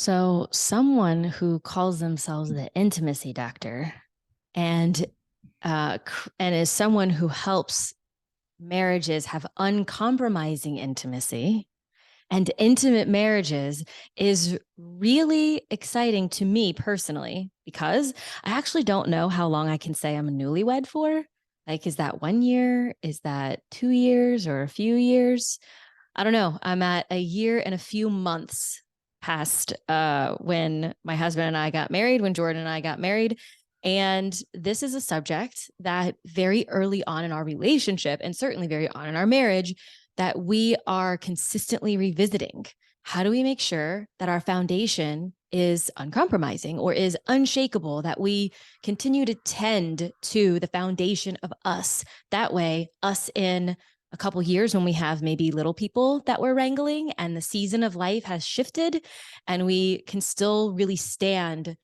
So, someone who calls themselves the intimacy doctor and and is someone who helps marriages have uncompromising intimacy and intimate marriages is really exciting to me personally because I actually don't know how long I can say I'm a newlywed for. Like, is that 1 year? Is that 2 years or a few years? I don't know. I'm at a year and a few months past when my husband and I got married, when Jordan and I got married. And this is a subject that very early on in our relationship, and certainly very on in our marriage, that we are consistently revisiting. How do we make sure that our foundation is uncompromising or is unshakable, that we continue to tend to the foundation of us? That way, us in a couple years when we have maybe little people that we're wrangling and the season of life has shifted and we can still really stand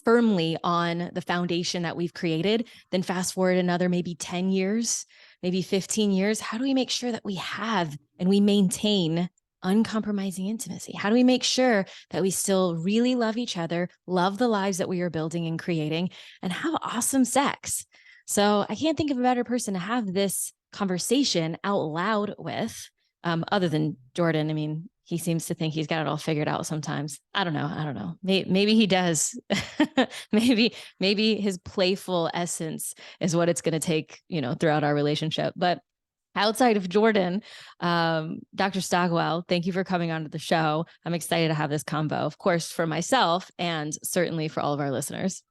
firmly on the foundation that we've created, then fast forward another maybe 10 years, maybe 15 years. How do we make sure that we have and we maintain uncompromising intimacy? How do we make sure that we still really love each other, love the lives that we are building and creating, and have awesome sex? So I can't think of a better person to have this conversation out loud with, other than Jordan. I mean, he seems to think he's got it all figured out sometimes. I don't know. I don't know. Maybe he does. maybe his playful essence is what it's going to take, throughout our relationship. But outside of Jordan, Dr. Stockwell, thank you for coming onto the show. I'm excited to have this convo, of course, for myself and certainly for all of our listeners.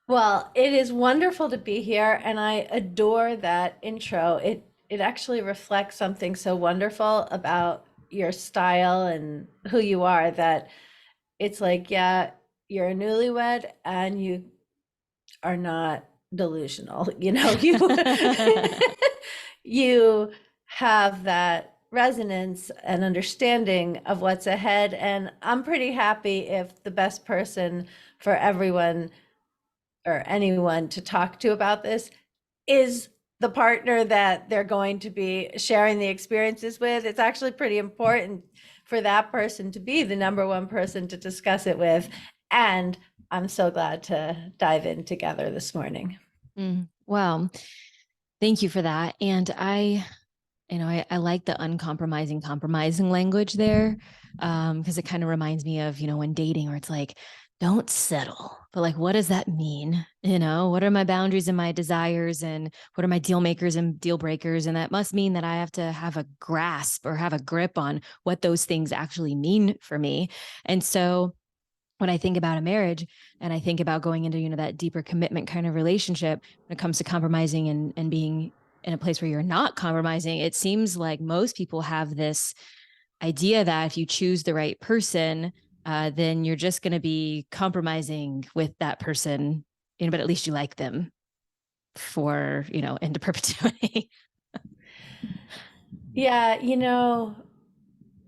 Well, it is wonderful to be here, and I adore that intro. It actually reflects something so wonderful about your style and who you are that it's like, yeah, you're a newlywed and you are not delusional. You you have that resonance and understanding of what's ahead, and I'm pretty happy if the best person for everyone or anyone to talk to about this is the partner that they're going to be sharing the experiences with. It's actually pretty important for that person to be the number one person to discuss it with. And I'm so glad to dive in together this morning. Well, thank you for that. And I like the uncompromising, compromising language there, because it kind of reminds me of, when dating, where it's like, don't settle. But like, what does that mean? What are my boundaries and my desires, and what are my deal makers and deal breakers? And that must mean that I have to have a grasp or have a grip on what those things actually mean for me. And so when I think about a marriage and I think about going into, that deeper commitment kind of relationship, when it comes to compromising and being in a place where you're not compromising, it seems like most people have this idea that if you choose the right person, then you're just going to be compromising with that person, but at least you like them for, into perpetuity. Yeah,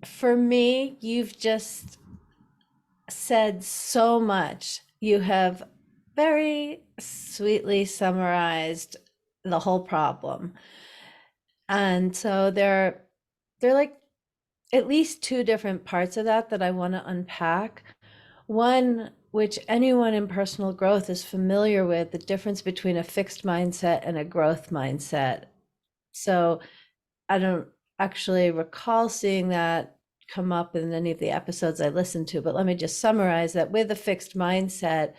for me, you've just said so much. You have very sweetly summarized the whole problem. And so there are like at least two different parts of that I want to unpack. One, which anyone in personal growth is familiar with, the difference between a fixed mindset and a growth mindset. So I don't actually recall seeing that come up in any of the episodes I listened to, but let me just summarize that with a fixed mindset,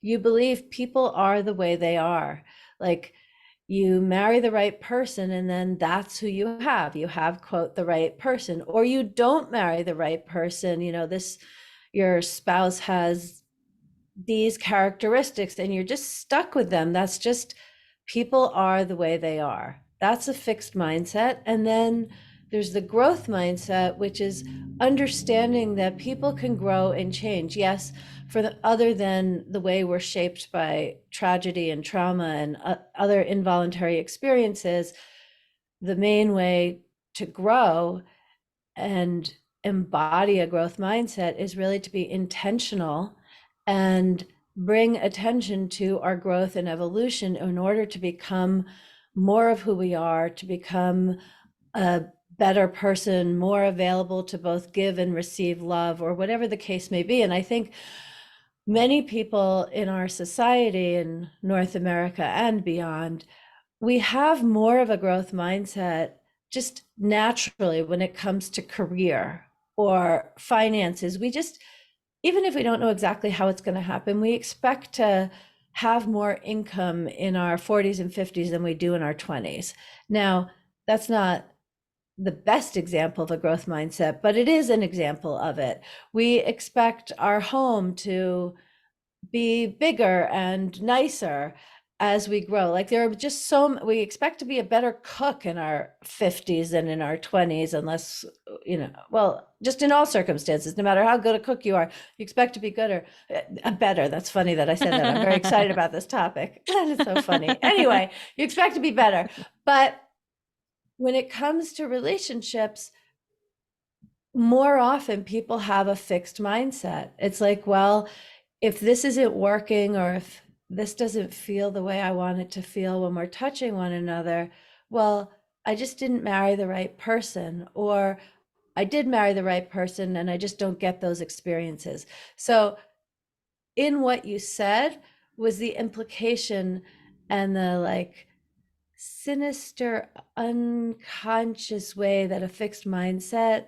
you believe people are the way they are. Like, you marry the right person and then that's who you have. You have, quote, the right person. Or you don't marry the right person. Your spouse has these characteristics and you're just stuck with them. That's just, people are the way they are. That's a fixed mindset. And then there's the growth mindset, which is understanding that people can grow and change. Yes, other than the way we're shaped by tragedy and trauma and other involuntary experiences, the main way to grow and embody a growth mindset is really to be intentional and bring attention to our growth and evolution in order to become more of who we are, to become a better person, more available to both give and receive love, or whatever the case may be. And I think many people in our society in North America and beyond, we have more of a growth mindset just naturally when it comes to career or finances. We just, even if we don't know exactly how it's going to happen, we expect to have more income in our 40s and 50s than we do in our 20s. Now, that's not the best example of a growth mindset, but it is an example of it. We expect our home to be bigger and nicer as we grow. Like there are just we expect to be a better cook in our 50s than in our 20s, unless, well, just in all circumstances, no matter how good a cook you are, you expect to be better. That's funny that I said that. I'm very excited about this topic. It's so funny. Anyway, you expect to be better. But when it comes to relationships, more often people have a fixed mindset. It's like, well, if this isn't working, or if this doesn't feel the way I want it to feel when we're touching one another, well, I just didn't marry the right person, or I did marry the right person and I just don't get those experiences. So in what you said was the implication and the like sinister, unconscious way that a fixed mindset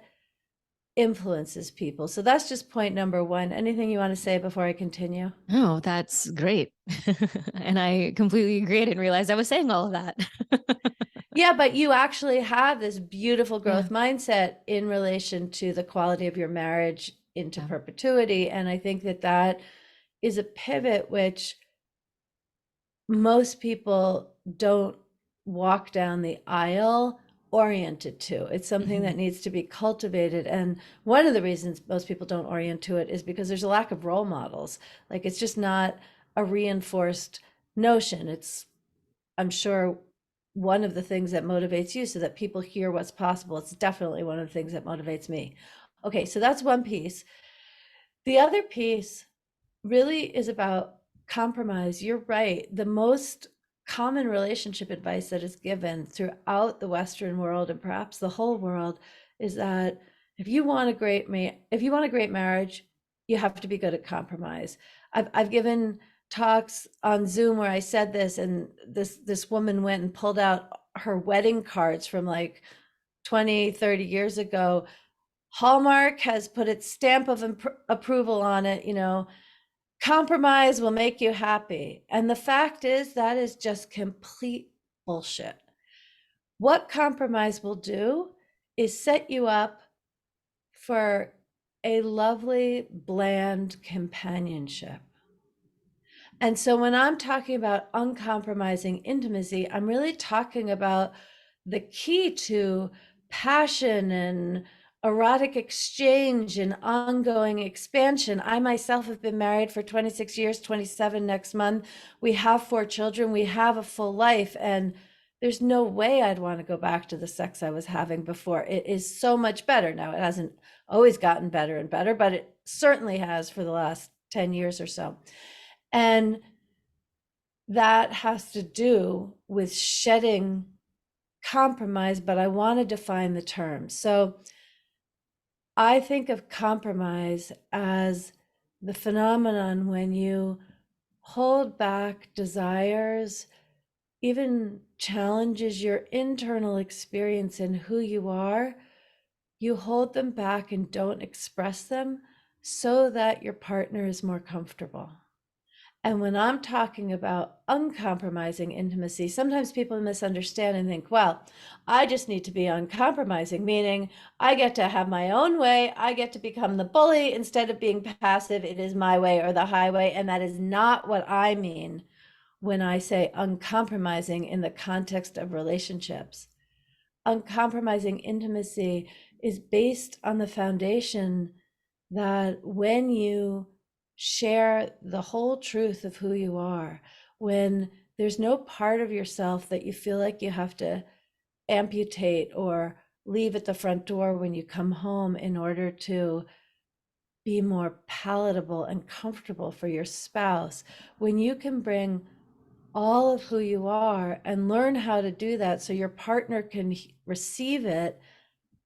influences people. So that's just point number one. Anything you want to say before I continue? Oh, that's great. And I completely agree. I didn't realize I was saying all of that. Yeah, but you actually have this beautiful Yeah. growth mindset in relation to the quality of your marriage into Yeah. perpetuity. And I think that that is a pivot which most people don't walk down the aisle oriented to. It's something that Mhm. needs to be cultivated. And one of the reasons most people don't orient to it is because there's a lack of role models. Like it's just not a reinforced notion. It's, I'm sure, one of the things that motivates you so that people hear what's possible. It's definitely one of the things that motivates me. Okay, so that's one piece. The other piece really is about compromise. You're right. The most common relationship advice that is given throughout the Western world and perhaps the whole world is that if you want a great marriage, you have to be good at compromise. I've given talks on Zoom where I said this, and this woman went and pulled out her wedding cards from like 20, 30 years ago. Hallmark has put its stamp of approval on it, compromise will make you happy. And the fact is, that is just complete bullshit. What compromise will do is set you up for a lovely, bland companionship. And so when I'm talking about uncompromising intimacy, I'm really talking about the key to passion and erotic exchange and ongoing expansion. I myself have been married for 26 years, 27 next month. We have 4 children. We have a full life. And there's no way I'd want to go back to the sex I was having before. It is so much better now. It hasn't always gotten better and better, but it certainly has for the last 10 years or so. And that has to do with shedding compromise, but I want to define the term. So I think of compromise as the phenomenon when you hold back desires, even challenges your internal experience and who you are, you hold them back and don't express them so that your partner is more comfortable. And when I'm talking about uncompromising intimacy, sometimes people misunderstand and think, well, I just need to be uncompromising, meaning I get to have my own way. I get to become the bully instead of being passive. It is my way or the highway. And that is not what I mean when I say uncompromising in the context of relationships. Uncompromising intimacy is based on the foundation that when you share the whole truth of who you are, when there's no part of yourself that you feel like you have to amputate or leave at the front door when you come home in order to be more palatable and comfortable for your spouse, when you can bring all of who you are and learn how to do that so your partner can receive it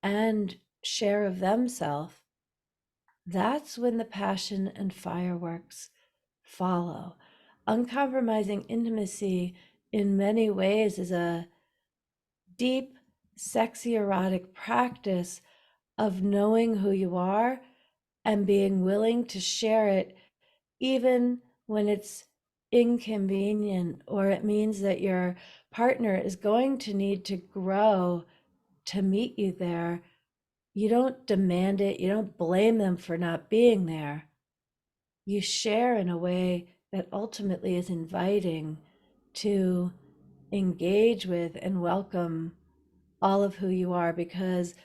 and share of themselves, that's when the passion and fireworks follow. Uncompromising intimacy, in many ways, is a deep, sexy, erotic practice of knowing who you are and being willing to share it, even when it's inconvenient or it means that your partner is going to need to grow to meet you there. You don't demand it, you don't blame them for not being there. You share in a way that ultimately is inviting to engage with and welcome all of who you are, because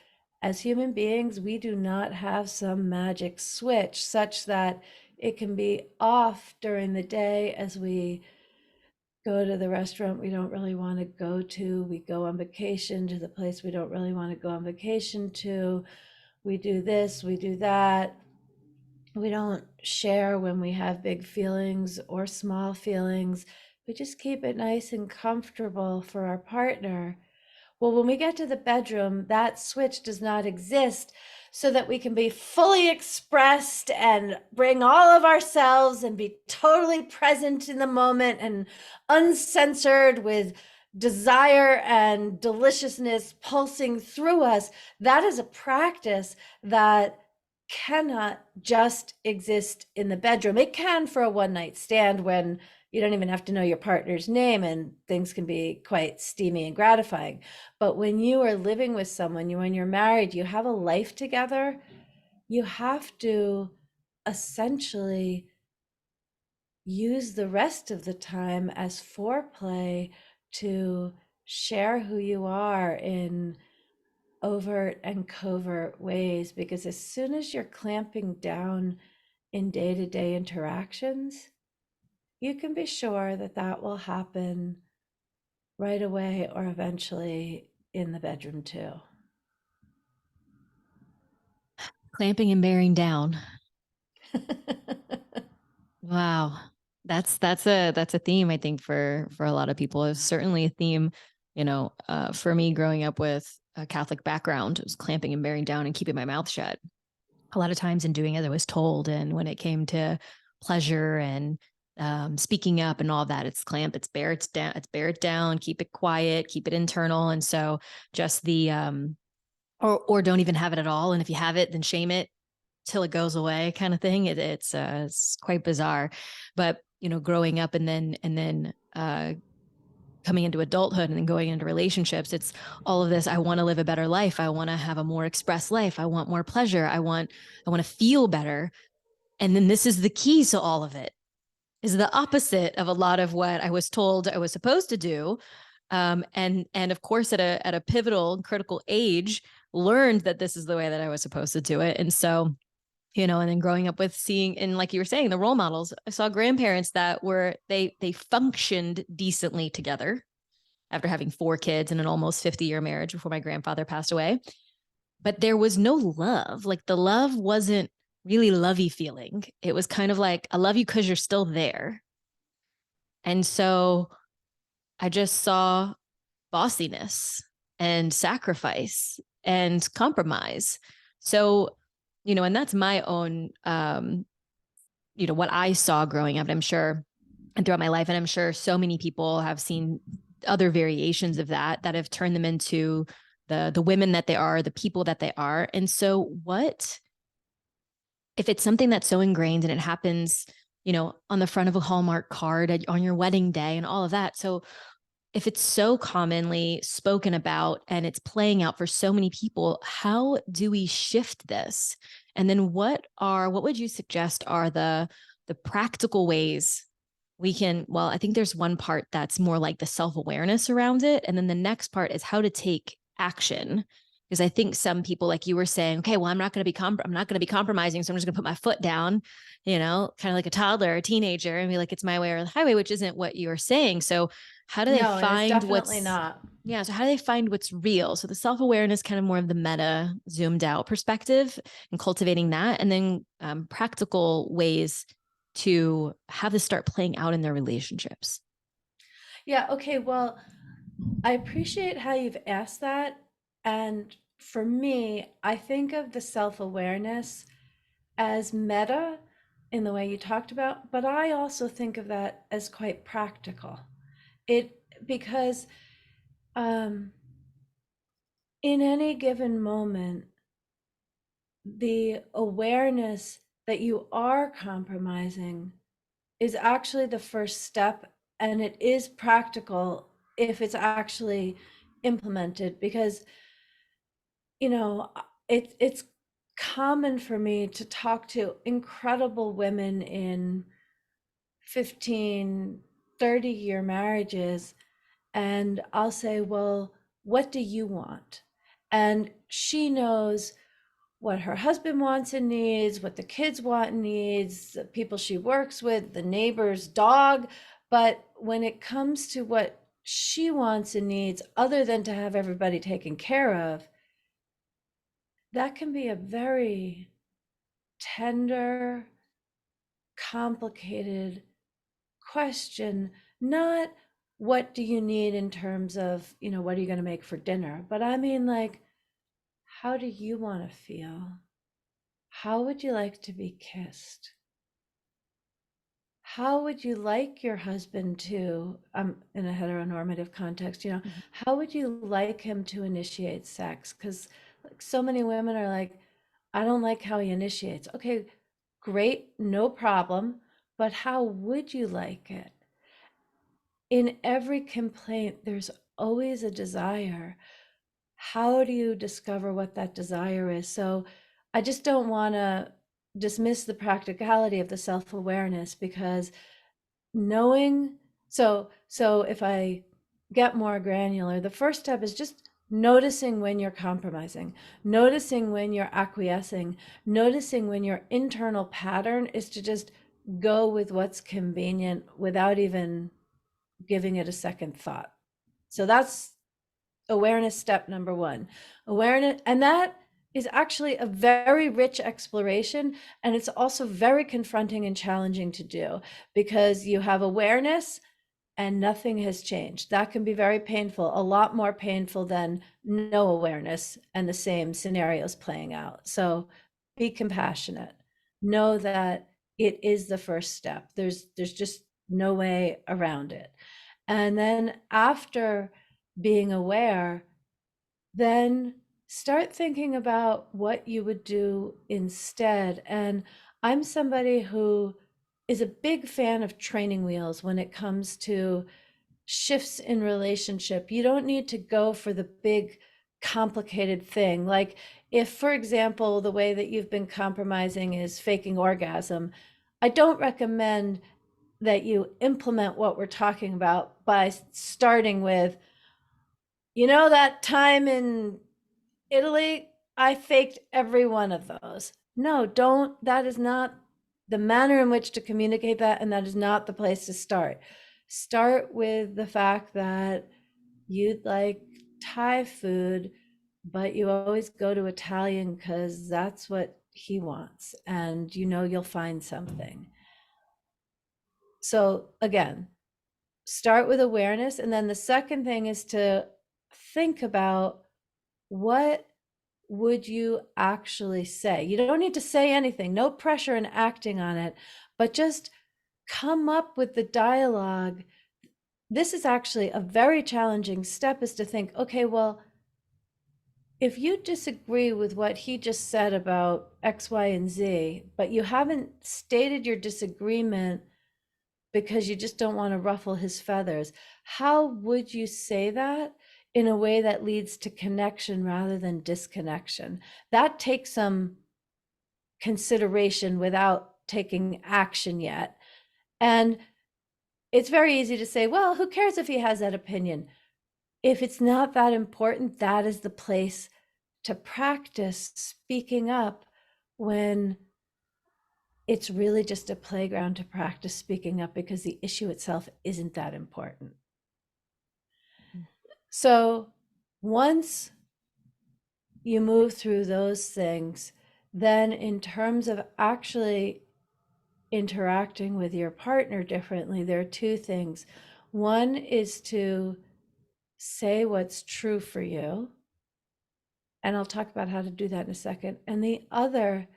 as human beings, we do not have some magic switch such that it can be off during the day as we go to the restaurant we don't really want to go to. We go on vacation to the place we don't really want to go on vacation to. We do this, we do that. We don't share when we have big feelings or small feelings. We just keep it nice and comfortable for our partner. Well, when we get to the bedroom, that switch does not exist so that we can be fully expressed and bring all of ourselves and be totally present in the moment and uncensored with desire and deliciousness pulsing through us. That is a practice that cannot just exist in the bedroom. It can for a one night stand when you don't even have to know your partner's name and things can be quite steamy and gratifying. But when you are living with someone, when you're married, you have a life together, you have to essentially use the rest of the time as foreplay to share who you are in overt and covert ways. Because as soon as you're clamping down in day-to-day interactions, you can be sure that that will happen right away or eventually in the bedroom too. Clamping and bearing down. Wow. That's a theme I think for a lot of people. It's certainly a theme, for me growing up with a Catholic background, it was clamping and bearing down and keeping my mouth shut. A lot of times in doing as I was told, and when it came to pleasure and speaking up and all that, it's clamp, it's down, it's bear it down, keep it quiet, keep it internal. And so just the or don't even have it at all. And if you have it, then shame it till it goes away, kind of thing. It's quite bizarre, but growing up and then coming into adulthood and then going into relationships, it's all of this. I want to live a better life. I want to have a more expressed life. I want more pleasure. I want to feel better. And then this is the key to all of it, is the opposite of a lot of what I was told I was supposed to do. And of course, at a pivotal and critical age, learned that this is the way that I was supposed to do it. And so, and then growing up with seeing, and like you were saying, the role models, I saw grandparents that they functioned decently together after having 4 kids and an almost 50-year marriage before my grandfather passed away. But there was no love. Like the love wasn't really lovey feeling. It was kind of like, I love you because you're still there. And so I just saw bossiness and sacrifice and compromise. So, and that's my own, what I saw growing up. And I'm sure, and throughout my life, and I'm sure so many people have seen other variations of that have turned them into the women that they are, the people that they are. And so what if it's something that's so ingrained and it happens, on the front of a Hallmark card on your wedding day and all of that. So if it's so commonly spoken about and it's playing out for so many people, how do we shift this? And then what would you suggest are the practical ways we can, well, I think there's one part that's more like the self-awareness around it. And then the next part is how to take action. Because I think some people, like you were saying, okay, well, I'm not going to be compromising. So I'm just going to put my foot down, kind of like a toddler, a teenager, and be like, it's my way or the highway, which isn't what you're saying. So how do they No, it is find definitely not. yeah, so how do they find what's real? So the self-awareness, kind of more of the meta zoomed out perspective and cultivating that, and then practical ways to have this start playing out in their relationships. Yeah, okay, well, I appreciate how you've asked that. And for me, I think of the self awareness as meta in the way you talked about, but I also think of that as quite practical. It because um, in any given moment, the awareness that you are compromising is actually the first step, and it is practical if it's actually implemented. Because you know, it's common for me to talk to incredible women in 15, 30-year marriages, and I'll say, well, what do you want? And she knows what her husband wants and needs, what the kids want and needs, the people she works with, the neighbor's dog. But when it comes to what she wants and needs, other than to have everybody taken care of, that can be a very tender, complicated question. Not what do you need in terms of, what are you going to make for dinner? But I mean, like, how do you want to feel? How would you like to be kissed? How would you like your husband to, in a heteronormative context, Mhm. how would you like him to initiate sex? Because like so many women are like, I don't like how he initiates. Okay, great, no problem. But how would you like it? In every complaint, there's always a desire. How do you discover what that desire is? So I just don't want to dismiss the practicality of the self-awareness, because knowing, so if I get more granular, the first step is just noticing when you're compromising, noticing when you're acquiescing, noticing when your internal pattern is to just go with what's convenient without even giving it a second thought. So that's awareness step number one. Awareness, and that is actually a very rich exploration, and it's also very confronting and challenging to do, because you have awareness and nothing has changed. That can be very painful, a lot more painful than no awareness and the same scenarios playing out. So be compassionate. Know that it is the first step. There's just no way around it. And then after being aware, then start thinking about what you would do instead. And I'm somebody who is a big fan of training wheels when it comes to shifts in relationship. You don't need to go for the big, complicated thing. Like, if, for example, the way that you've been compromising is faking orgasm, I don't recommend that you implement what we're talking about by starting with, that time in Italy, I faked every one of those. No, don't. That is not the manner in which to communicate that, and that is not the place to start. Start with the fact that you'd like Thai food, but you always go to Italian because that's what he wants, and you'll find something. So, again, start with awareness. And then the second thing is to think about, what would you actually say? You don't need to say anything, no pressure in acting on it, but just come up with the dialogue. This is actually a very challenging step, is to think, okay, well, if you disagree with what he just said about X, Y, and Z, but you haven't stated your disagreement because you just don't want to ruffle his feathers, how would you say that in a way that leads to connection rather than disconnection? That takes some consideration without taking action yet. And it's very easy to say, well, who cares if he has that opinion? If it's not that important, that is the place to practice speaking up, when it's really just a playground to practice speaking up, because the issue itself isn't that important. So once you move through those things, then in terms of actually interacting with your partner differently, there are two things. One is to say what's true for you. And I'll talk about how to do that in a second. And the other,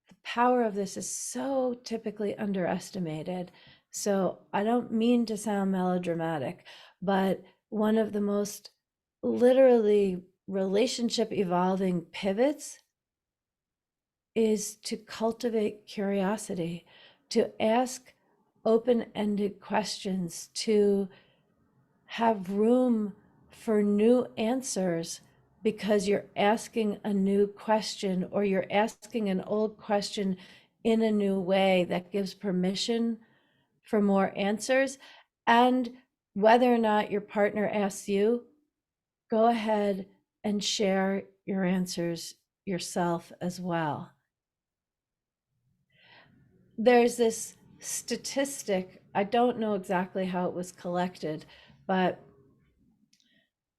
the power of this is so typically underestimated. So I don't mean to sound melodramatic, but one of the most literally relationship evolving pivots is to cultivate curiosity, to ask open ended questions, to have room for new answers because you're asking a new question or you're asking an old question in a new way that gives permission for more answers. And whether or not your partner asks you, go ahead and share your answers yourself as well. There's this statistic, I don't know exactly how it was collected, but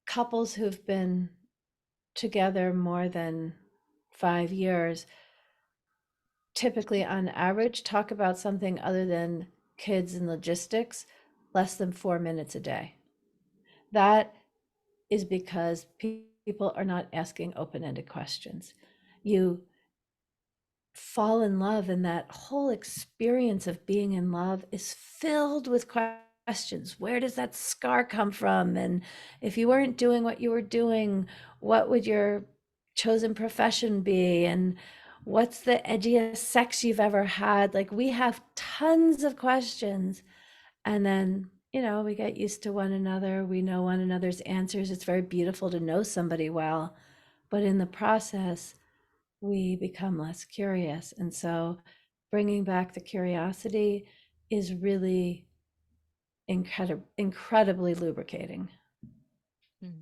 couples who've been together more than 5 years typically, on average, talk about something other than kids and logistics less than 4 minutes a day. That is because people are not asking open ended questions. You fall in love, and that whole experience of being in love is filled with questions. Where does that scar come from? And if you weren't doing what you were doing, what would your chosen profession be? And what's the edgiest sex you've ever had? Like, we have tons of questions. And then, we get used to one another. We know one another's answers. It's very beautiful to know somebody well. But in the process, we become less curious. And so bringing back the curiosity is really incredibly lubricating. Mm.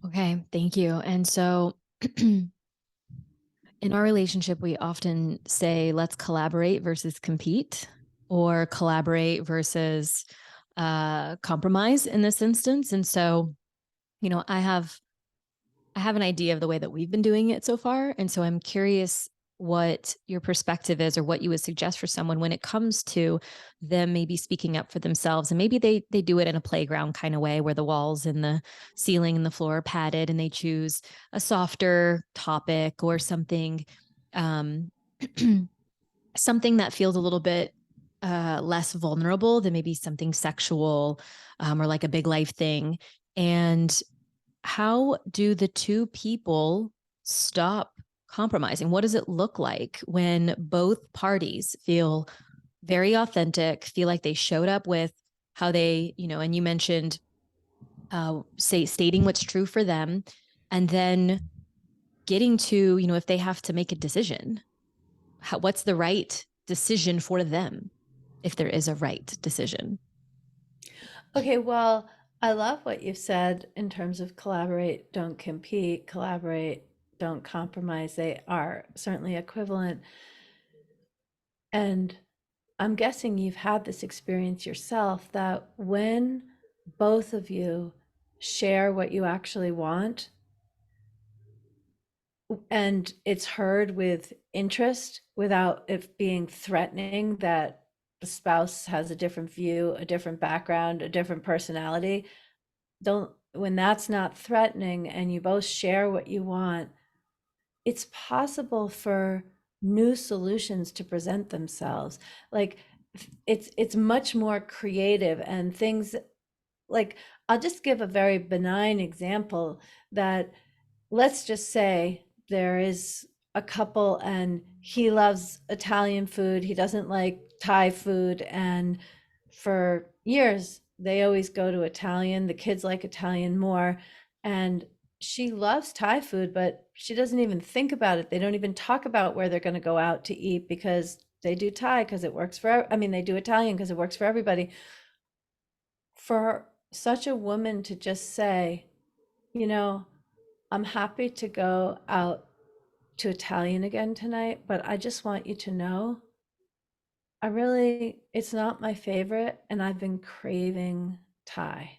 Okay, thank you. And so in our relationship, we often say, let's collaborate versus compete, or collaborate versus compromise in this instance. And so, I have an idea of the way that we've been doing it so far. And so I'm curious what your perspective is, or what you would suggest for someone when it comes to them maybe speaking up for themselves. And maybe they do it in a playground kind of way, where the walls and the ceiling and the floor are padded, and they choose a softer topic or something, um, something that feels a little bit less vulnerable than maybe something sexual, or like a big life thing. And how do the two people stop compromising? What does it look like when both parties feel very authentic, feel like they showed up with how they, and you mentioned stating what's true for them, and then getting to, if they have to make a decision, what's the right decision for them, if there is a right decision? Okay, well, I love what you've said in terms of collaborate, don't compete, collaborate, don't compromise. They are certainly equivalent. And I'm guessing you've had this experience yourself, that when both of you share what you actually want, and it's heard with interest without it being threatening that the spouse has a different view, a different background, a different personality. Don't, when that's not threatening and you both share what you want, it's possible for new solutions to present themselves. Like, it's much more creative, and things like, I'll just give a very benign example, that let's just say there is a couple and he loves Italian food, he doesn't like Thai food, and for years they always go to Italian. The kids like Italian more, and she loves Thai food, but she doesn't even think about it. They don't even talk about where they're going to go out to eat, because they do Thai because it works for, I mean, they do Italian because it works for everybody. For such a woman to just say, you know, I'm happy to go out to Italian again tonight, but I just want you to know, it's not my favorite, and I've been craving Thai.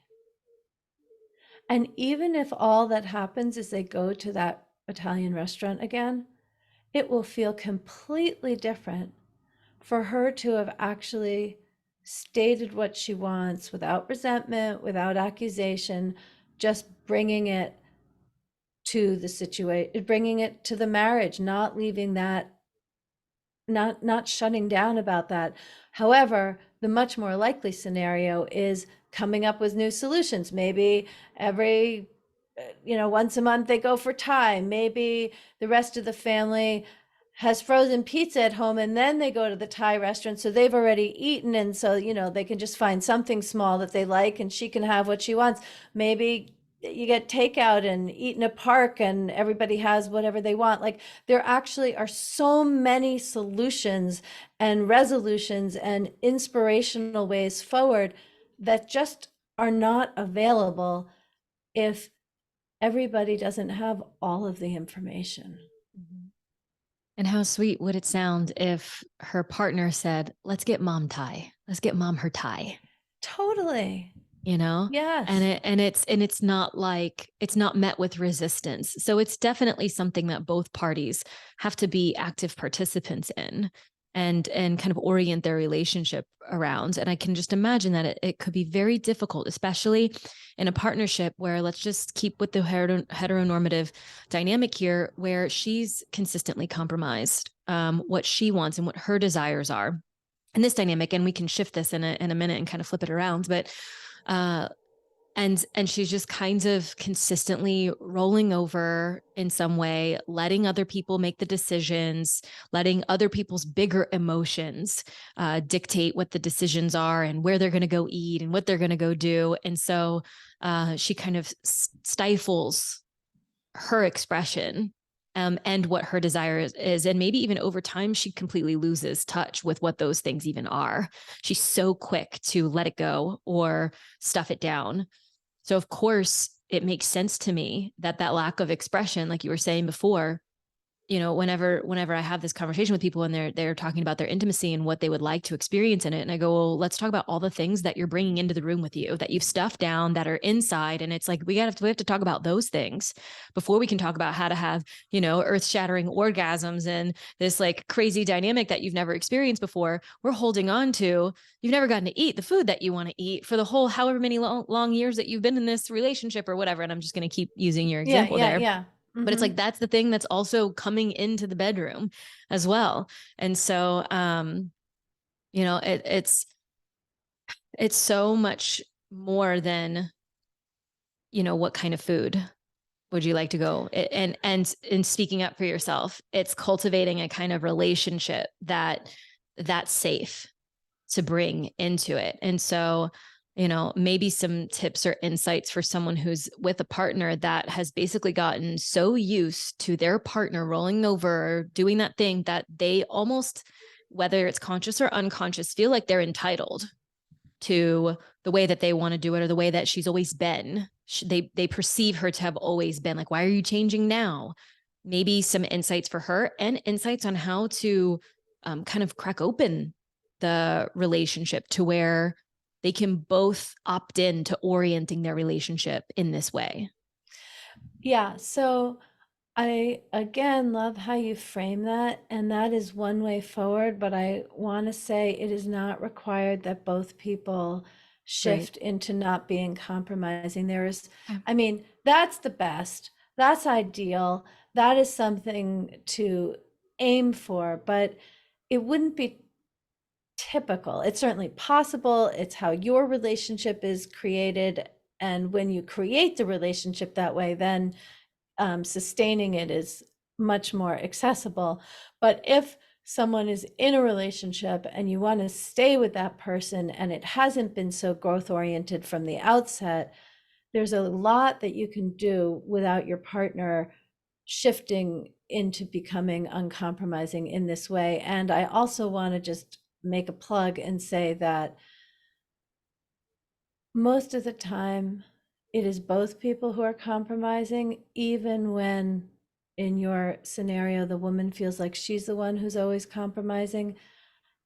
And even if all that happens is they go to that Italian restaurant again, it will feel completely different for her to have actually stated what she wants without resentment, without accusation, just bringing it to the situation, bringing it to the marriage, not leaving that, not shutting down about that. However, the much more likely scenario is coming up with new solutions. Maybe every once a month they go for Thai. Maybe the rest of the family has frozen pizza at home and then they go to the Thai restaurant, so they've already eaten, and so they can just find something small that they like and she can have what she wants. Maybe you get takeout and eat in a park and everybody has whatever they want. Like, there actually are so many solutions and resolutions and inspirational ways forward that just are not available if everybody doesn't have all of the information. Mhm. And how sweet would it sound if her partner said, "Let's get mom Thai. Let's get mom her Thai." Totally. You know? And Yes. it's not like it's not met with resistance. So it's definitely something that both parties have to be active participants in and kind of orient their relationship around. And I can just imagine that it could be very difficult, especially in a partnership where, let's just keep with the heteronormative dynamic here, where she's consistently compromised what she wants and what her desires are in this dynamic. And we can shift this in a minute and kind of flip it around. But uh and she's just kind of consistently rolling over in some way, letting other people make the decisions, letting other people's bigger emotions dictate what the decisions are and where they're going to go eat and what they're going to go do. And so she kind of stifles her expression and what her desire is. And maybe even over time, she completely loses touch with what those things even are. She's so quick to let it go or stuff it down. So, of course, it makes sense to me that that lack of expression, like you were saying before, whenever I have this conversation with people and they're talking about their intimacy and what they would like to experience in it, and I go, well, let's talk about all the things that you're bringing into the room with you that you've stuffed down that are inside. And it's like we have to talk about those things before we can talk about how to have earth-shattering orgasms and this like crazy dynamic that you've never experienced before. We're holding on to, you've never gotten to eat the food that you want to eat for the whole however many long years that you've been in this relationship or whatever. And I'm just going to keep using your Yeah, example yeah, there, yeah. but it's Mm-hmm. like that's the thing that's also coming into the bedroom as well. And so it's so much more than what kind of food would you like to go, and in speaking up for yourself, it's cultivating a kind of relationship that's safe to bring into it. And so, maybe some tips or insights for someone who's with a partner that has basically gotten so used to their partner rolling over or doing that thing that they almost, whether it's conscious or unconscious, feel like they're entitled to the way that they want to do it or the way that she's always been. They perceive her to have always been. Like, why are you changing now? Maybe some insights for her and insights on how to kind of crack open the relationship to where they can both opt in to orienting their relationship in this way. Yeah, so I again love how you frame that, and that is one way forward, but I want to say it is not required that both people Right. shift into not being compromising. There is, Okay. I mean, that's the best. That's ideal. That is something to aim for, but it wouldn't be typical. It's certainly possible. It's how your relationship is created. And when you create the relationship that way, then sustaining it is much more accessible. But if someone is in a relationship and you want to stay with that person and it hasn't been so growth oriented from the outset, there's a lot that you can do without your partner shifting into becoming uncompromising in this way. And I also want to just make a plug and say that most of the time it is both people who are compromising, even when in your scenario the woman feels like she's the one who's always compromising.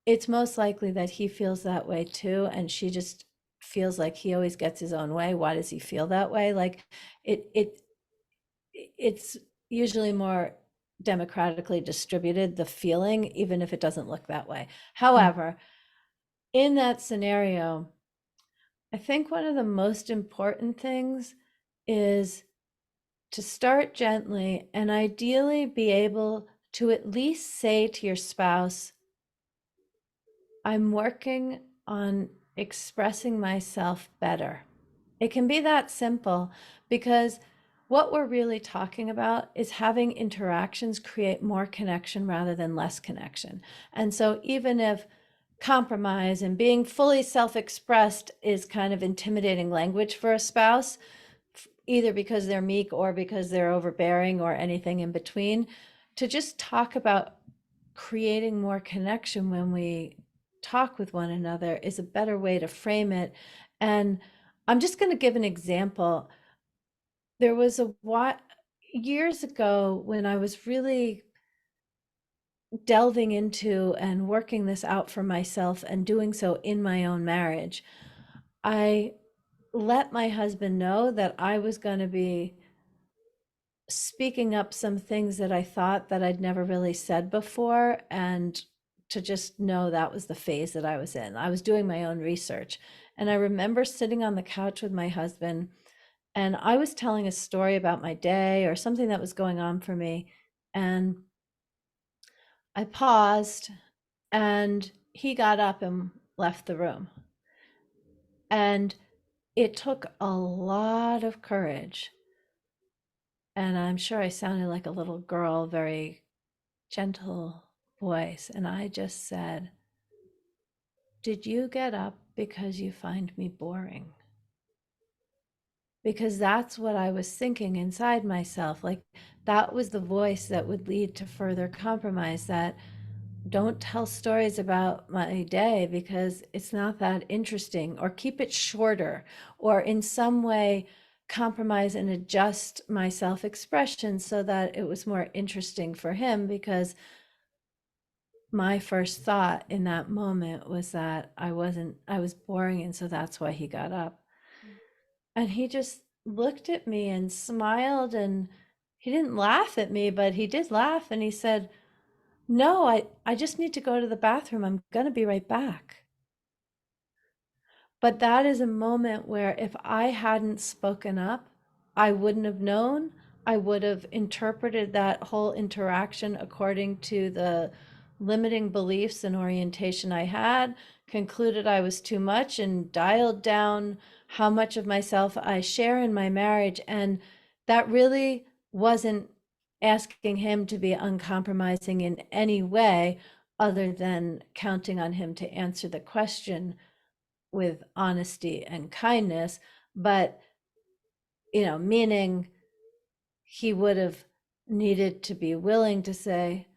It's most likely that he feels that way too, and she just feels like he always gets his own way. Why does he feel that way? Like, it it's usually more democratically distributed, the feeling, even if it doesn't look that way. Mm. However, in that scenario, I think one of the most important things is to start gently and ideally be able to at least say to your spouse, I'm working on expressing myself better. It can be that simple because what we're really talking about is having interactions create more connection rather than less connection. And so even if compromise and being fully self-expressed is kind of intimidating language for a spouse, either because they're meek or because they're overbearing or anything in between, to just talk about creating more connection when we talk with one another is a better way to frame it. And I'm just going to give an example. There was a what years ago when I was really delving into and working this out for myself and doing so in my own marriage. I let my husband know that I was going to be speaking up some things that I thought that I'd never really said before, and to just know that was the phase that I was in. I was doing my own research. And I remember sitting on the couch with my husband, and I was telling a story about my day or something that was going on for me. And I paused, and he got up and left the room. And it took a lot of courage. And I'm sure I sounded like a little girl, very gentle voice. And I just said, did you get up because you find me boring? Because that's what I was thinking inside myself. Like that was the voice that would lead to further compromise, that don't tell stories about my day because it's not that interesting, or keep it shorter, or in some way compromise and adjust my self-expression so that it was more interesting for him, because my first thought in that moment was that I was boring, and so that's why he got up. And he just looked at me and smiled, and he didn't laugh at me, but he did laugh, and he said, no, I just need to go to the bathroom. I'm going to be right back. But that is a moment where if I hadn't spoken up, I wouldn't have known. I would have interpreted that whole interaction according to the limiting beliefs and orientation I had, concluded I was too much, and dialed down how much of myself I share in my marriage. And that really wasn't asking him to be uncompromising in any way other than counting on him to answer the question with honesty and kindness. But, meaning he would have needed to be willing to say,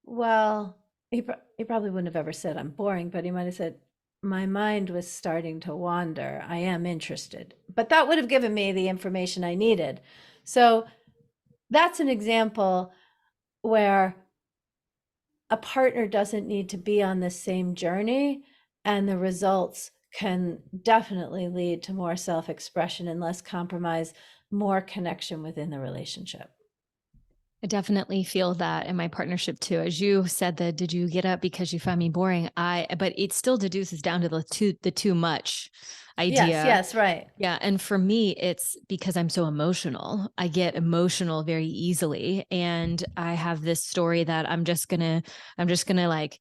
well, he probably wouldn't have ever said I'm boring, but he might have said, my mind was starting to wander. I am interested. But that would have given me the information I needed. So that's an example where a partner doesn't need to be on the same journey, and the results can definitely lead to more self-expression and less compromise, more connection within the relationship. I definitely feel that in my partnership too. As you said, that did you get up because you found me boring? But it still deduces down to the too much Yes, idea. yes, right. Yeah. And for me, it's because I'm so emotional. I get emotional very easily. And I have this story that I'm just gonna like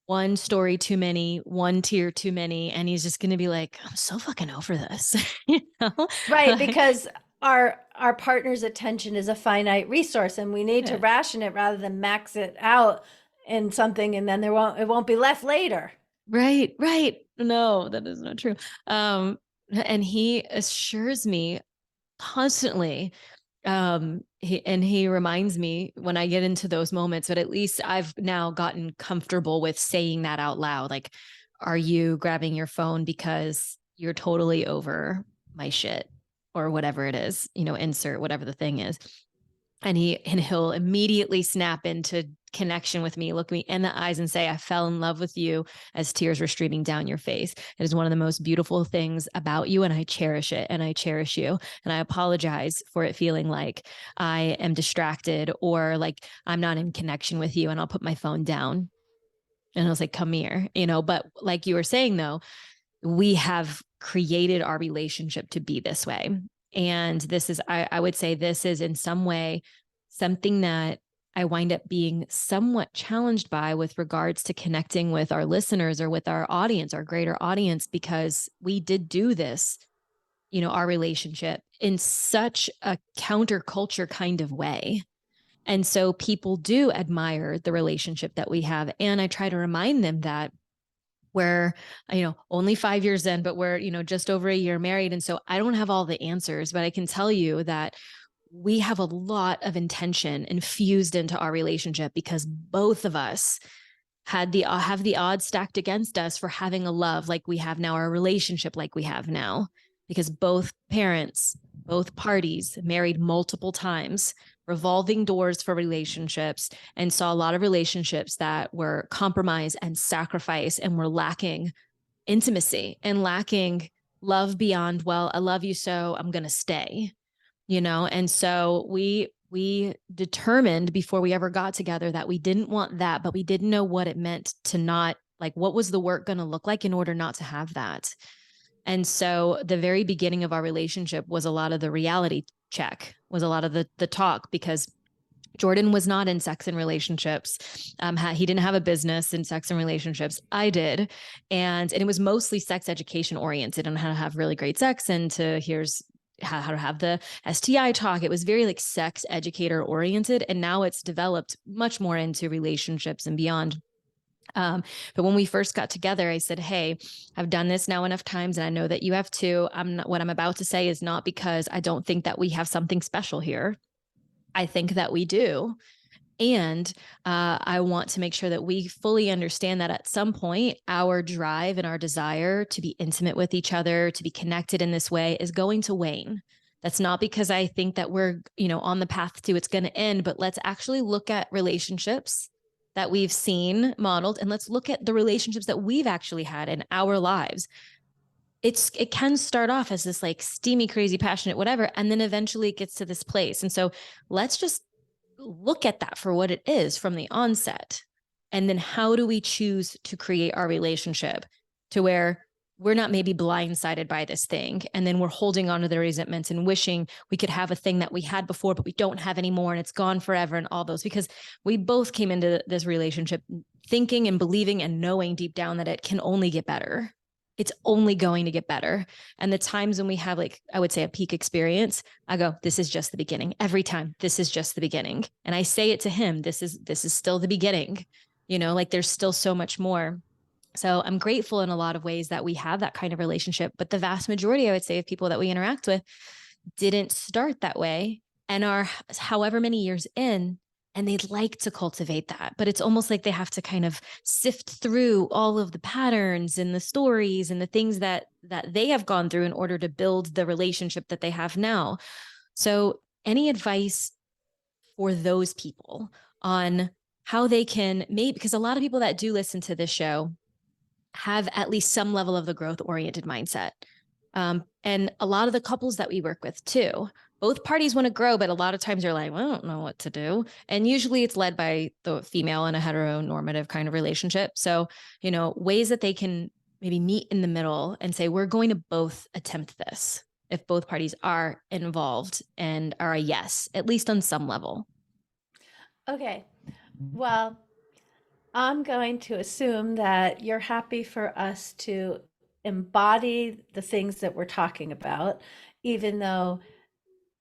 one story too many, one tear too many. And he's just gonna be like, I'm so fucking over this. you know? Right, because our partner's attention is a finite resource, and we need to Yeah. ration it rather than max it out in something, and then it won't be left later. Right, right. No, that is not true. And he assures me constantly, he reminds me when I get into those moments, but at least I've now gotten comfortable with saying that out loud. Like, are you grabbing your phone because you're totally over my shit or whatever it is, insert whatever the thing is. And he'll immediately snap into connection with me, look me in the eyes and say, I fell in love with you, as tears were streaming down your face. It is one of the most beautiful things about you, and I cherish it, and I cherish you. And I apologize for it feeling like I am distracted or like I'm not in connection with you. And I'll put my phone down. And I was like, come here, but like you were saying, though, we have created our relationship to be this way. And this is, I would say, this is in some way something that I wind up being somewhat challenged by with regards to connecting with our listeners or with our audience, our greater audience, because we did do this, our relationship in such a counterculture kind of way. And so people do admire the relationship that we have. And I try to remind them that we're, only 5 years in, but we're, just over a year married. And so I don't have all the answers, but I can tell you that we have a lot of intention infused into our relationship because both of us have the odds stacked against us for having a love like we have now, or a relationship like we have now, because both parents, both parties married multiple times, revolving doors for relationships, and saw a lot of relationships that were compromise and sacrifice and were lacking intimacy and lacking love beyond, well, I love you, so I'm going to stay, and so we determined before we ever got together that we didn't want that, but we didn't know what it meant to not, like, what was the work going to look like in order not to have that. And so the very beginning of our relationship was a lot of the reality check, was a lot of the talk, because Jordan was not in sex and relationships. He didn't have a business in sex and relationships. I did. And it was mostly sex education oriented on how to have really great sex, and here's how to have the STI talk. It was very like sex educator oriented. And now it's developed much more into relationships and beyond. But when we first got together, I said, hey, I've done this now enough times, and I know that you have too. What I'm about to say is not because I don't think that we have something special here. I think that we do. And I want to make sure that we fully understand that at some point, our drive and our desire to be intimate with each other, to be connected in this way, is going to wane. That's not because I think that we're, on the path to it's going to end, but let's actually look at relationships that we've seen modeled, and let's look at the relationships that we've actually had in our lives. It can start off as this like steamy, crazy, passionate, whatever, and then eventually it gets to this place. And so let's just look at that for what it is from the onset. And then how do we choose to create our relationship to where we're not maybe blindsided by this thing, and then we're holding on to the resentments and wishing we could have a thing that we had before, but we don't have anymore, and it's gone forever, and all those, because we both came into this relationship thinking and believing and knowing deep down that it can only get better. It's only going to get better. And the times when we have, like, I would say, a peak experience, I go, this is just the beginning. Every time, this is just the beginning. And I say it to him, this is still the beginning. Like, there's still so much more. So I'm grateful in a lot of ways that we have that kind of relationship. But the vast majority, I would say, of people that we interact with didn't start that way and are however many years in, and they'd like to cultivate that, but it's almost like they have to kind of sift through all of the patterns and the stories and the things that they have gone through in order to build the relationship that they have now. So any advice for those people on how they can, maybe, because a lot of people that do listen to this show have at least some level of the growth oriented mindset. And a lot of the couples that we work with too, both parties want to grow, but a lot of times they're like, well, I don't know what to do. And usually it's led by the female in a heteronormative kind of relationship. So, ways that they can maybe meet in the middle and say, we're going to both attempt this, if both parties are involved and are a yes, at least on some level. Okay. Well, I'm going to assume that you're happy for us to embody the things that we're talking about, even though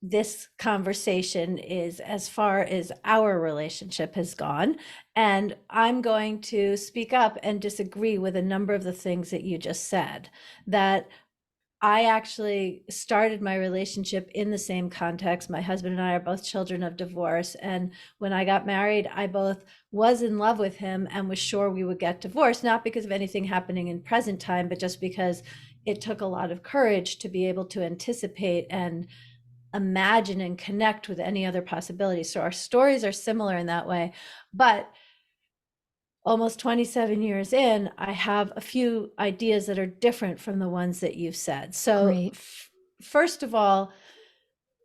this conversation is as far as our relationship has gone. And I'm going to speak up and disagree with a number of the things that you just said. That I actually started my relationship in the same context. My husband and I are both children of divorce. And when I got married, I both was in love with him and was sure we would get divorced, not because of anything happening in present time, but just because it took a lot of courage to be able to anticipate and imagine and connect with any other possibilities. So our stories are similar in that way. But almost 27 years in, I have a few ideas that are different from the ones that you've said. So Great. first of all,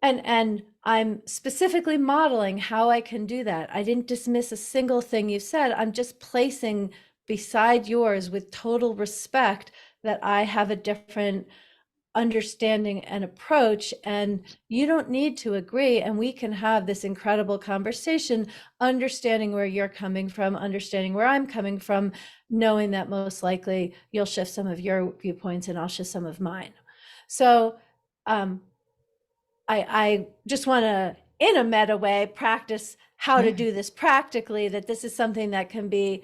and I'm specifically modeling how I can do that. I didn't dismiss a single thing you said. I'm just placing beside yours with total respect that I have a different understanding and approach, and you don't need to agree, and we can have this incredible conversation, understanding where you're coming from, understanding where I'm coming from, knowing that most likely you'll shift some of your viewpoints and I'll shift some of mine. So I just want to, in a meta way, practice how to do this practically, that this is something that can be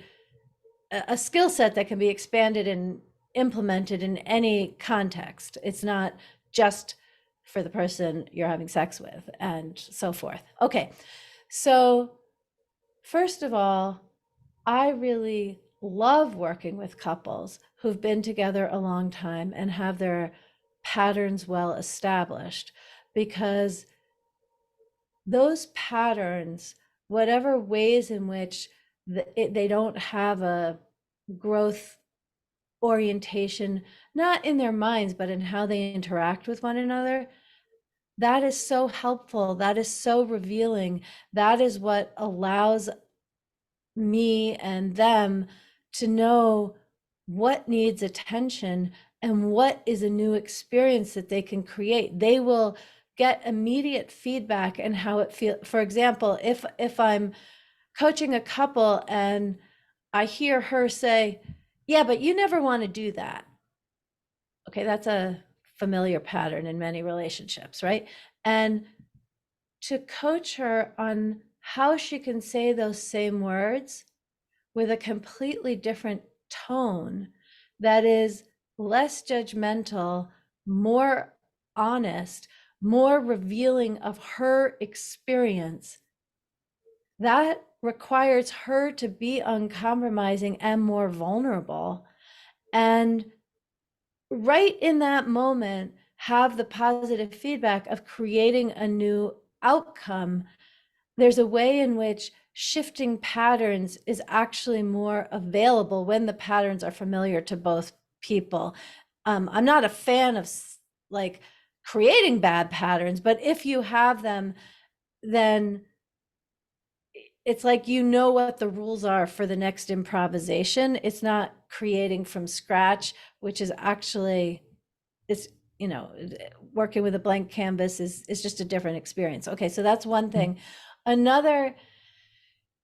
a skill set that can be expanded and implemented in any context. It's not just for the person you're having sex with and so forth. Okay, so first of all, I really love working with couples who've been together a long time and have their patterns well established, because those patterns, whatever ways in which they don't have a growth orientation, not in their minds, but in how they interact with one another, that is so helpful. That is so revealing. That is what allows me and them to know what needs attention and what is a new experience that they can create. They will get immediate feedback and how it feels. For example, if I'm coaching a couple and I hear her say, "Yeah, but you never want to do that." Okay, that's a familiar pattern in many relationships, right? And to coach her on how she can say those same words with a completely different tone that is less judgmental, more honest, more revealing of her experience, that requires her to be uncompromising and more vulnerable. And right in that moment, have the positive feedback of creating a new outcome. There's a way in which shifting patterns is actually more available when the patterns are familiar to both people. I'm not a fan of like creating bad patterns, but if you have them, then it's like, you know what the rules are for the next improvisation. It's not creating from scratch, which is actually, it's, you know, working with a blank canvas is just a different experience. Okay, so that's one thing. Another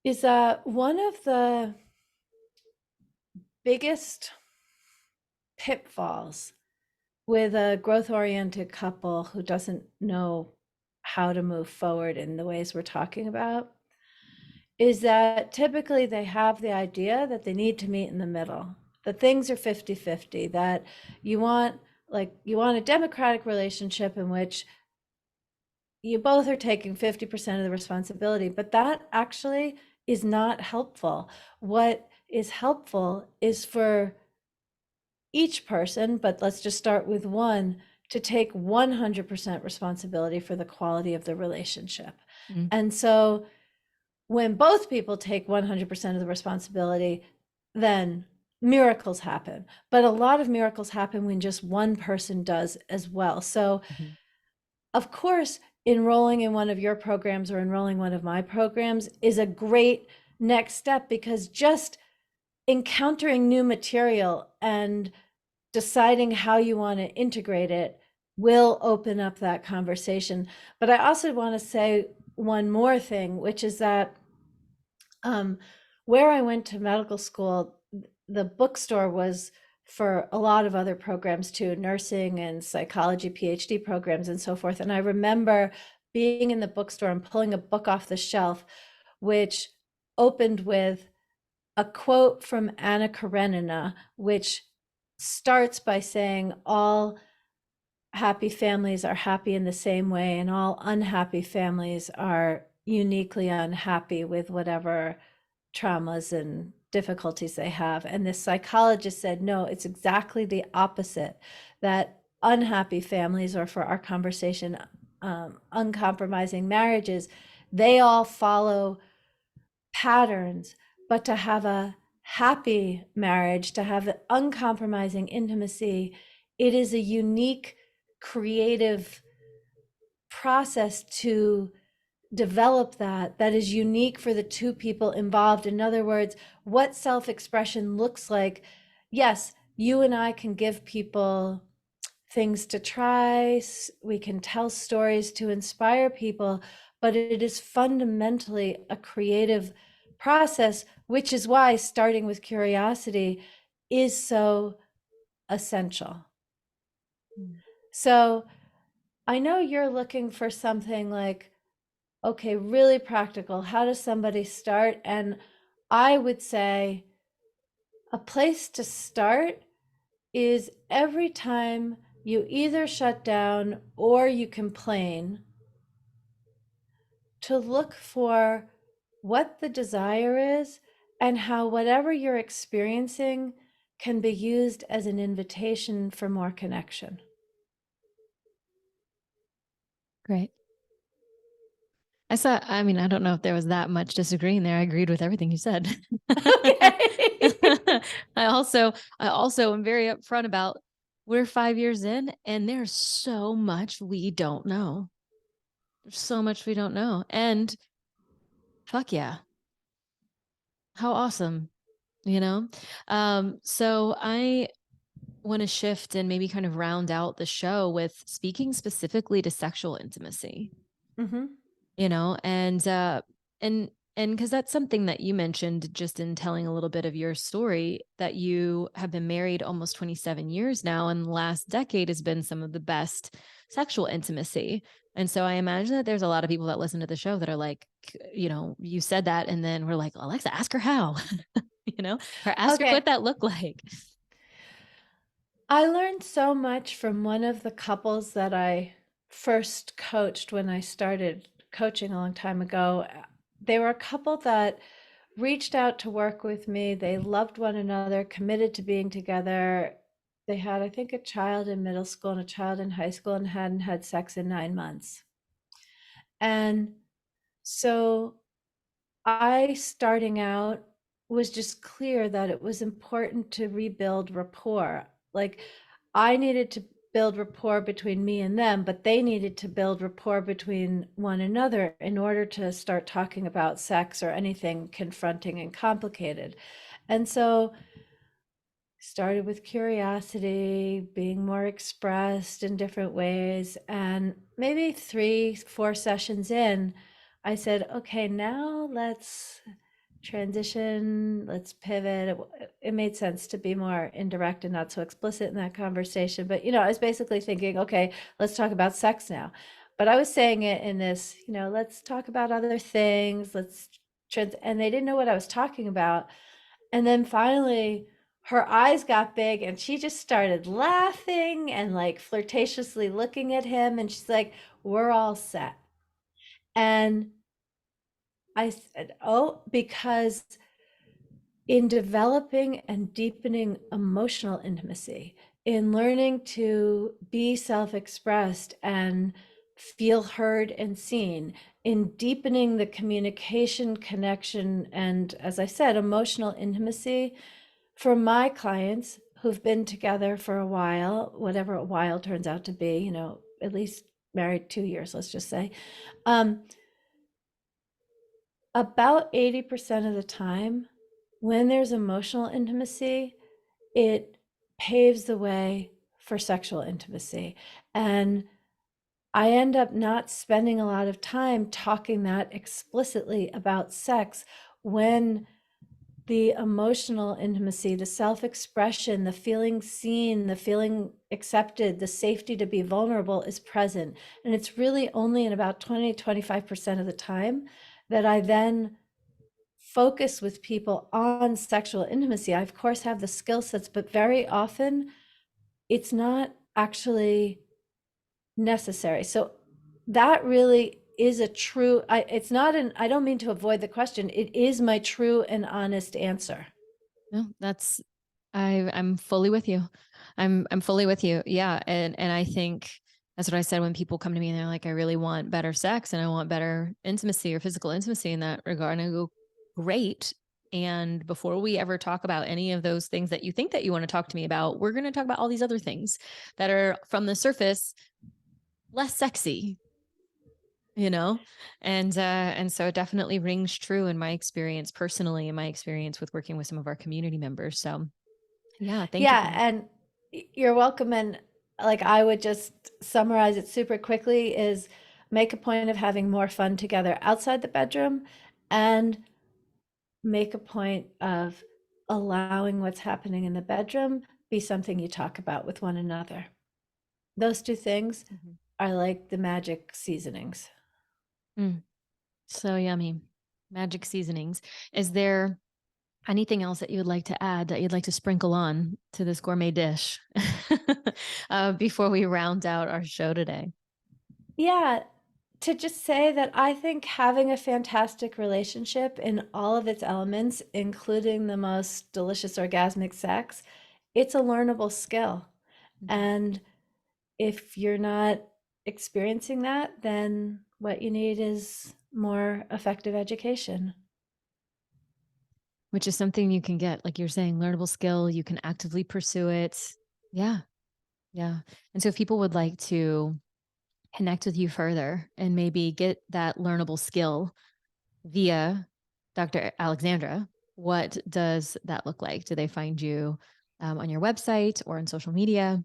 is that one of the biggest pitfalls with a growth-oriented couple who doesn't know how to move forward in the ways we're talking about is that typically they have the idea that they need to meet in the middle, that things are 50-50, that you want a democratic relationship in which you both are taking 50% of the responsibility, but that actually is not helpful. What is helpful is for each person, but let's just start with one, to take 100% responsibility for the quality of the relationship. And so when both people take 100% of the responsibility, then miracles happen. But a lot of miracles happen when just one person does as well. So of course, enrolling in one of your programs or enrolling one of my programs is a great next step, because just encountering new material and deciding how you want to integrate it will open up that conversation. But I also want to say one more thing, which is that where I went to medical school, the bookstore was for a lot of other programs too, nursing and psychology, PhD programs and so forth. And I remember being in the bookstore and pulling a book off the shelf, which opened with a quote from Anna Karenina, which starts by saying, all happy families are happy in the same way, and all unhappy families are uniquely unhappy with whatever traumas and difficulties they have. And this psychologist said, no, it's exactly the opposite, that unhappy families, or for our conversation, uncompromising marriages, they all follow patterns. But to have a happy marriage, to have uncompromising intimacy, it is a unique creative process to develop that is unique for the two people involved. In other words, what self-expression looks like. Yes, you and I can give people things to try. We can tell stories to inspire people, but it is fundamentally a creative process, which is why starting with curiosity is so essential. Mm. So I know you're looking for something like, okay, really practical. How does somebody start? And I would say a place to start is every time you either shut down or you complain, to look for what the desire is and how whatever you're experiencing can be used as an invitation for more connection. Great. I mean, I don't know if there was that much disagreeing there. I agreed with everything you said. Okay. I also am very upfront about we're 5 years in and there's so much we don't know. There's so much we don't know. And fuck yeah. How awesome, you know? So I want to shift and maybe kind of round out the show with speaking specifically to sexual intimacy. Hmm. You know, and and because that's something that you mentioned just in telling a little bit of your story, that you have been married almost 27 years now, and the last decade has been some of the best sexual intimacy. And so I imagine that there's a lot of people that listen to the show that are like, you know, you said that and then we're like, Alexa, ask her how. You know, or ask her what Okay. that looked like. I learned so much from one of the couples that I first coached when I started coaching a long time ago. They were a couple that reached out to work with me. They loved one another, committed to being together. They had, I think, a child in middle school and a child in high school and hadn't had sex in 9 months. And so I, starting out, was just clear that it was important to rebuild rapport. Like, I needed to build rapport between me and them, but they needed to build rapport between one another in order to start talking about sex or anything confronting and complicated. And so started with curiosity, being more expressed in different ways. And maybe 3, 4 sessions in, I said, okay, now let's transition, let's pivot. It made sense to be more indirect and not so explicit in that conversation. But, I was basically thinking, okay, let's talk about sex now. But I was saying it in this, let's talk about other things. And they didn't know what I was talking about. And then finally, her eyes got big and she just started laughing and like flirtatiously looking at him. And she's like, we're all set. And I said, oh, because in developing and deepening emotional intimacy, in learning to be self expressed and feel heard and seen, in deepening the communication, connection, and, as I said, emotional intimacy for my clients who've been together for a while, whatever a while turns out to be, at least married 2 years, let's just say. About 80% of the time, when there's emotional intimacy, it paves the way for sexual intimacy. And I end up not spending a lot of time talking that explicitly about sex when the emotional intimacy, the self-expression, the feeling seen, the feeling accepted, the safety to be vulnerable is present. And it's really only in about 20-25% of the time that I then focus with people on sexual intimacy. I, of course, have the skill sets, but very often it's not actually necessary. So that really is a true, it's not I don't mean to avoid the question. It is my true and honest answer. No, I'm fully with you. I'm fully with you. Yeah. And I think that's what I said when people come to me and they're like, I really want better sex and I want better intimacy or physical intimacy in that regard. And I go, great. And before we ever talk about any of those things that you think that you want to talk to me about, we're going to talk about all these other things that are from the surface less sexy, you know? And so it definitely rings true in my experience personally, in my experience with working with some of our community members. So yeah, thank you for Yeah, that. and you're welcome. And like I would just summarize it super quickly is make a point of having more fun together outside the bedroom and make a point of allowing what's happening in the bedroom be something you talk about with one another. Those two things Mhm. are like the magic seasonings. Mm, so yummy. Magic seasonings. Is there anything else that you would like to add that you'd like to sprinkle on to this gourmet dish before we round out our show today? Yeah, to just say that I think having a fantastic relationship in all of its elements, including the most delicious orgasmic sex, it's a learnable skill. Mhm. And if you're not experiencing that, then what you need is more effective education. Which is something you can get, like you're saying, learnable skill. You can actively pursue it. Yeah. Yeah. And so if people would like to connect with you further and maybe get that learnable skill via Dr. Alexandra, what does that look like? Do they find you on your website or on social media?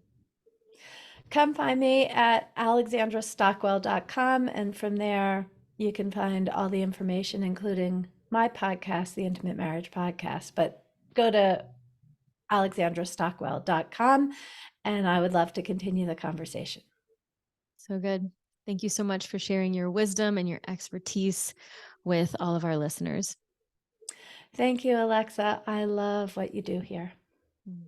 Come find me at alexandrastockwell.com, and from there you can find all the information, including my podcast, the Intimate Marriage Podcast. But go to alexandrastockwell.com, and I would love to continue the conversation. So good. Thank you so much for sharing your wisdom and your expertise with all of our listeners. Thank you, Alexa. I love what you do here. Mm.